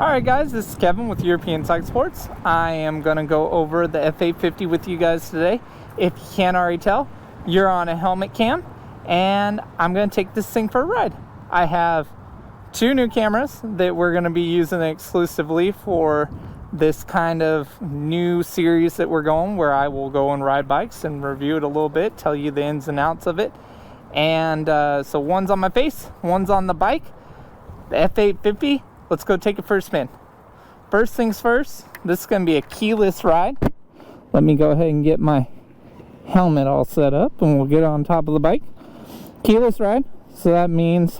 Alright guys, this is Kevin with European Cycle Sports. I am going to go over the F850 with you guys today. If you can't already tell, you're on a helmet cam, and I'm going to take this thing for a ride. I have two new cameras that we're going to be using exclusively for this kind of new series that we're going, where I will go and ride bikes and review it a little bit, tell you the ins and outs of it. And so one's on my face, one's on the bike, the F850. Let's go take it for a spin. First things first, this is going to be a keyless ride. Let me go ahead and get my helmet all set up and we'll get on top of the bike. Keyless ride, so that means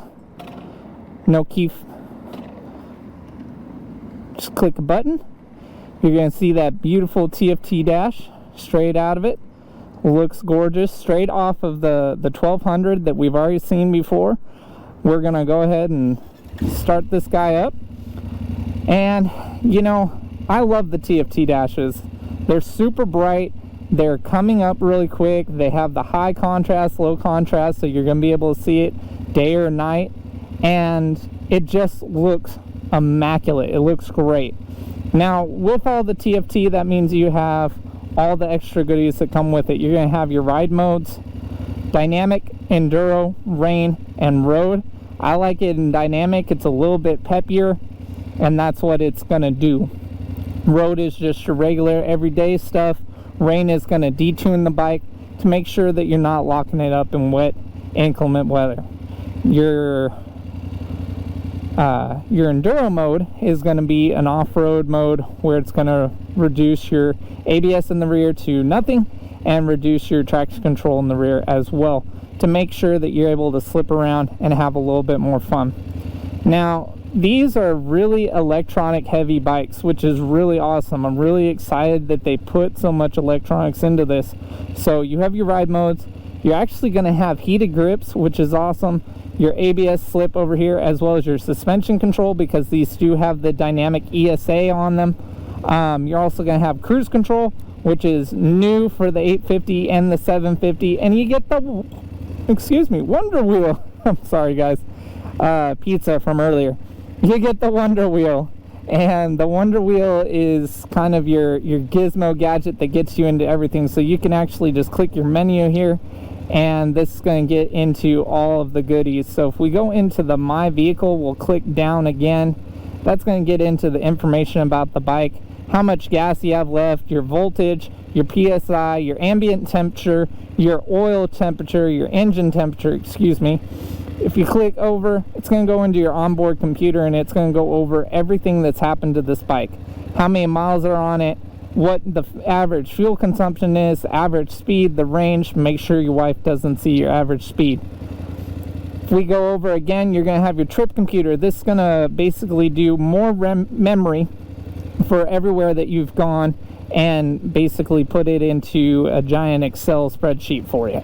no key. Just click a button. You're going to see that beautiful TFT dash straight out of it. Looks gorgeous, straight off of the 1200 that we've already seen before. We're going to go ahead and start this guy up. And you know, I love the TFT dashes. They're super bright, they're coming up really quick, they have the high contrast, low contrast, so you're going to be able to see it day or night, and it just looks immaculate. It looks great. Now with all the TFT, that means you have all the extra goodies that come with it. You're going to have your ride modes: dynamic, enduro, rain, and road. I like it in dynamic. It's a little bit peppier, and that's what it's going to do. Road is just your regular everyday stuff. Rain is going to detune the bike to make sure that you're not locking it up in wet, inclement weather. Your enduro mode is going to be an off-road mode, where it's going to reduce your ABS in the rear to nothing and reduce your traction control in the rear as well, to make sure that you're able to slip around and have a little bit more fun. Now, these are really electronic heavy bikes, which is really awesome. I'm really excited that they put so much electronics into this. So you have your ride modes. You're actually going to have heated grips, which is awesome. Your ABS slip over here, as well as your suspension control, because these do have the dynamic ESA on them. You're also going to have cruise control, which is new for the 850 and the 750. And you get the, Wonder Wheel. I'm sorry guys, pizza from earlier. You get the Wonder Wheel, and the Wonder Wheel is kind of your gizmo gadget that gets you into everything. So you can actually just click your menu here, and this is going to get into all of the goodies. So if we go into the My Vehicle, we'll click down again. That's going to get into the information about the bike, how much gas you have left, your voltage, your PSI, your ambient temperature, your oil temperature, your engine temperature, If you click over, it's going to go into your onboard computer, and it's going to go over everything that's happened to this bike. How many miles are on it, what the average fuel consumption is, average speed, the range. Make sure your wife doesn't see your average speed. If we go over again, you're going to have your trip computer. This is going to basically do more memory for everywhere that you've gone, and basically put it into a giant Excel spreadsheet for you.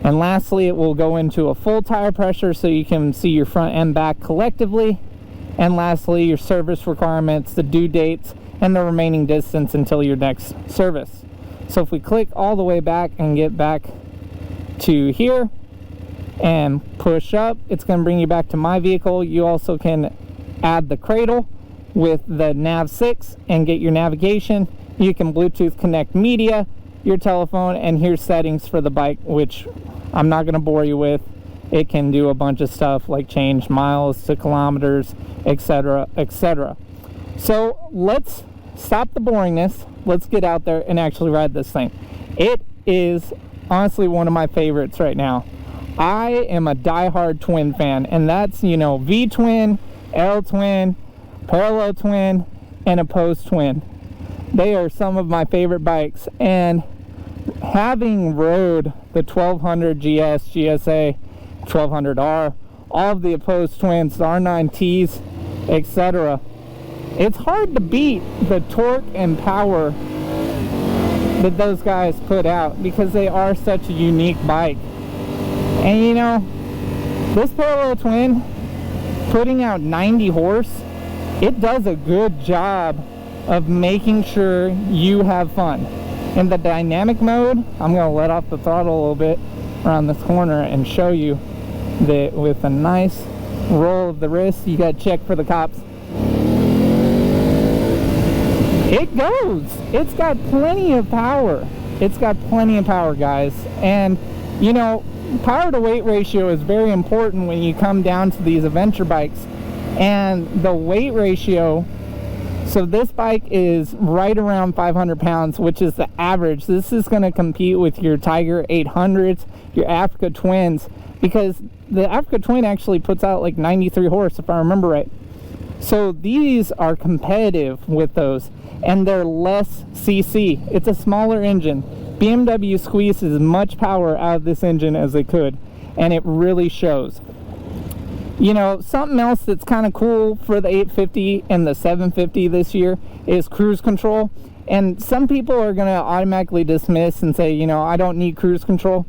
And lastly, it will go into a full tire pressure, so you can see your front and back collectively. And lastly, your service requirements, the due dates, and the remaining distance until your next service. So if we click all the way back and get back to here and push up, it's going to bring you back to My Vehicle. You also can add the cradle with the Nav 6 and get your navigation. You can Bluetooth connect media, your telephone, and here's settings for the bike, which I'm not going to bore you with. It can do a bunch of stuff like change miles to kilometers, etc., etc. So let's stop the boringness. Let's get out there and actually ride this thing. It is honestly one of my favorites right now. I am a diehard twin fan, and that's, V-twin, L-twin, parallel twin, and opposed twin. They are some of my favorite bikes, and having rode the 1200 GS, GSA, 1200R, all of the opposed twins, the R9Ts, etc., it's hard to beat the torque and power that those guys put out, because they are such a unique bike. And this parallel twin, putting out 90 horse, it does a good job of making sure you have fun. In the dynamic mode, I'm going to let off the throttle a little bit around this corner and show you that with a nice roll of the wrist. You got to check for the cops. it goes. It's got plenty of power. It's got plenty of power, guys. And you know, power to weight ratio is very important when you come down to these adventure bikes. And the weight ratio, so this bike is right around 500 pounds, which is the average. This is going to compete with your Tiger 800s, your Africa Twins, because the Africa Twin actually puts out like 93 horse, if I remember right. So these are competitive with those, and they're less cc. It's a smaller engine. BMW squeezed as much power out of this engine as they could, and it really shows. You know, something else that's kind of cool for the 850 and the 750 this year is cruise control. And some people are going to automatically dismiss and say, you know, I don't need cruise control.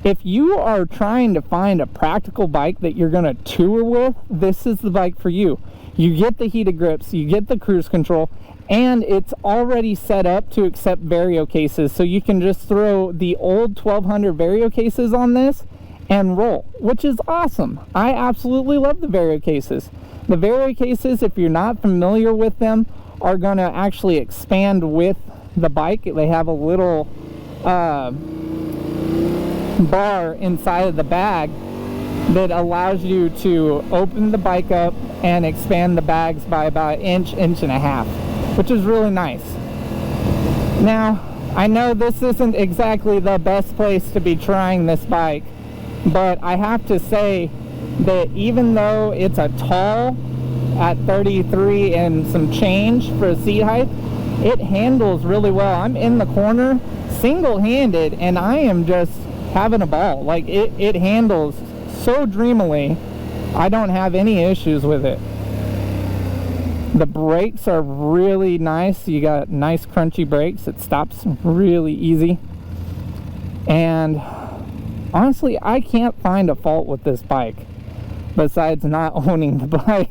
If you are trying to find a practical bike that you're going to tour with, this is the bike for you. You get the heated grips, you get the cruise control, and it's already set up to accept Vario cases. So you can just throw the old 1200 Vario cases on this and roll, which is awesome. I absolutely love the Vario cases. The Vario cases, if you're not familiar with them, are going to actually expand with the bike. They have a little bar inside of the bag that allows you to open the bike up and expand the bags by about an inch and a half, which is really nice. Now, I know this isn't exactly the best place to be trying this bike, but I have to say that even though it's a tall at 33 and some change for a seat height, it handles really well. I'm in the corner single-handed and I am just having a ball. Like it handles so dreamily. I don't have any issues with it. The brakes are really nice. You got nice crunchy brakes. It stops really easy. And honestly, I can't find a fault with this bike besides not owning the bike.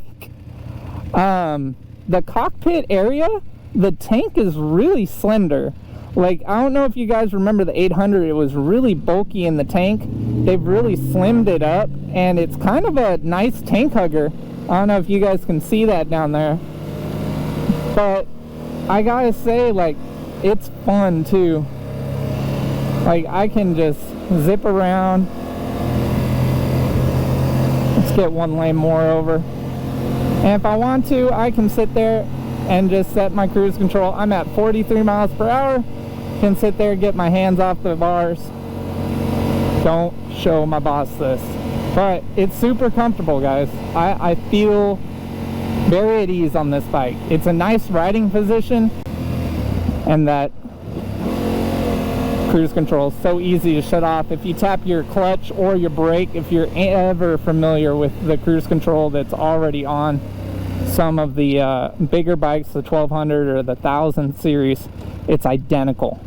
The cockpit area, the tank is really slender. Like, I don't know if you guys remember the 800, it was really bulky in the tank. They've really slimmed it up, and it's kind of a nice tank hugger. I don't know if you guys can see that down there. But I gotta say, like, it's fun too. Like, I can just zip around. Let's get one lane more over. And if I want to, I can sit there and just set my cruise control. I'm at 43 miles per hour. Can sit there, get my hands off the bars. Don't show my boss this. But it's super comfortable, guys. I feel very at ease on this bike. It's a nice riding position, and that cruise control is so easy to shut off. If you tap your clutch or your brake, if you're ever familiar with the cruise control that's already on some of the bigger bikes, the 1200 or the 1000 series, it's identical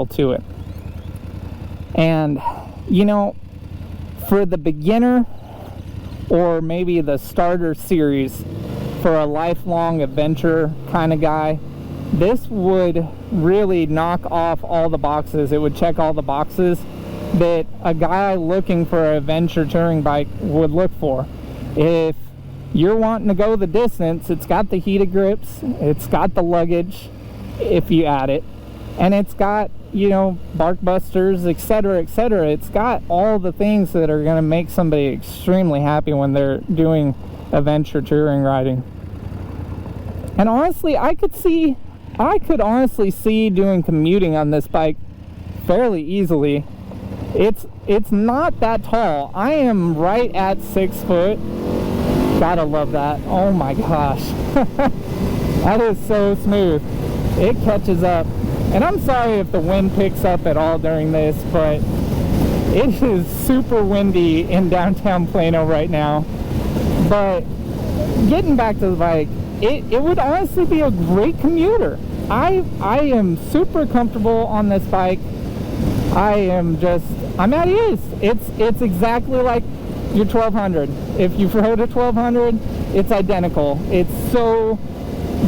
to it. And you know, for the beginner or maybe the starter series, for a lifelong adventure kind of guy, this would really knock off all the boxes. It would check all the boxes that a guy looking for an adventure touring bike would look for. If you're wanting to go the distance, it's got the heated grips, it's got the luggage if you add it, and it's got, you know, bark busters, etc., etc. It's got all the things that are going to make somebody extremely happy when they're doing adventure touring riding. And honestly, I could honestly see doing commuting on this bike fairly easily. It's not that tall. I am right at 6 foot. Gotta love that. Oh my gosh. That is so smooth. It catches up. And I'm sorry if the wind picks up at all during this, but it is super windy in downtown Plano right now. But getting back to the bike, it would honestly be a great commuter. I am super comfortable on this bike. I'm at ease. It's exactly like your 1200. If you've rode a 1200, it's identical. It's so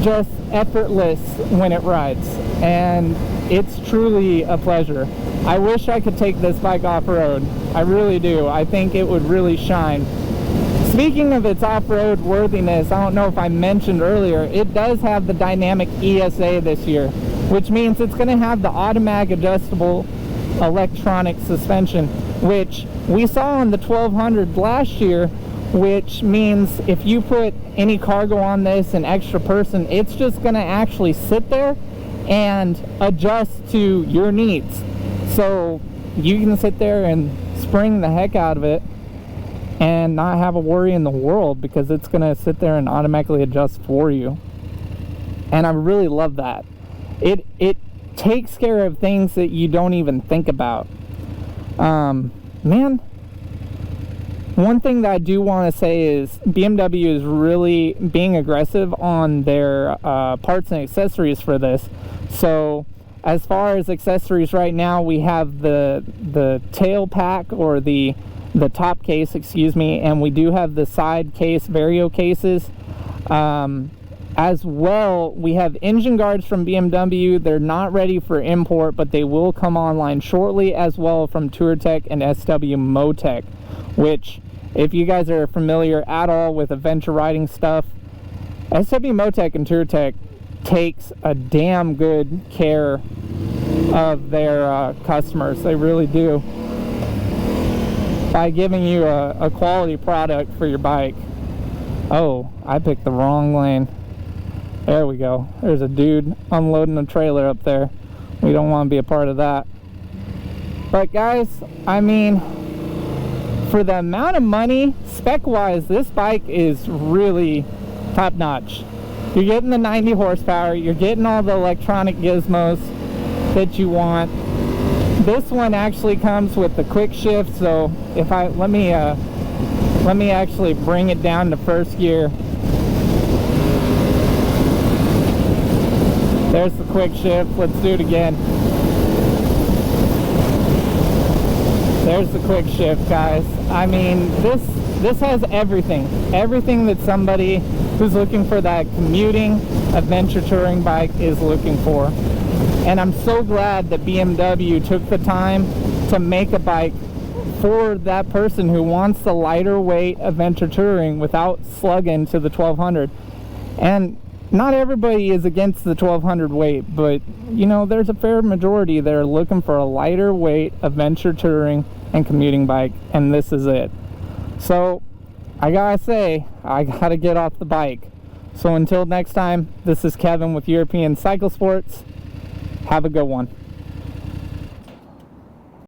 just effortless when it rides, and it's truly a pleasure. I wish I could take this bike off-road. I really do. I think it would really shine. Speaking of its off-road worthiness, I don't know if I mentioned earlier, it does have the dynamic ESA this year, which means it's going to have the automatic adjustable electronic suspension, which we saw on the 1200 last year, which means if you put any cargo on this, an extra person, it's just going to actually sit there and adjust to your needs. So you can sit there and spring the heck out of it and not have a worry in the world, because it's going to sit there and automatically adjust for you. And I really love that. It takes care of things that you don't even think about. Man, one thing that I do want to say is BMW is really being aggressive on their parts and accessories for this. So as far as accessories right now, we have the tail pack, or the top case, excuse me, and we do have the side case, Vario cases. As well, we have engine guards from BMW. They're not ready for import, but they will come online shortly, as well from TourTech and SW Motec, which, if you guys are familiar at all with adventure riding stuff, SW Motec and TourTech takes a damn good care of their customers. They really do, by giving you a quality product for your bike. Oh, I picked the wrong lane. There we go. There's a dude unloading a trailer up there. We don't want to be a part of that. But guys, I mean, for the amount of money, spec-wise, this bike is really top-notch. You're getting the 90 horsepower. You're getting all the electronic gizmos that you want. This one actually comes with the quick shift. So if I let me actually bring it down to first gear. There's the quick shift. Let's do it again. There's the quick shift, guys. I mean, this has everything that somebody who's looking for that commuting adventure touring bike is looking for. And I'm so glad that BMW took the time to make a bike for that person who wants the lighter weight adventure touring without slugging to the 1200. And not everybody is against the 1200 weight, but you know, there's a fair majority that are looking for a lighter weight adventure touring and commuting bike, and this is it. So I gotta say, I gotta get off the bike. So until next time, this is Kevin with European Cycle Sports. Have a good one.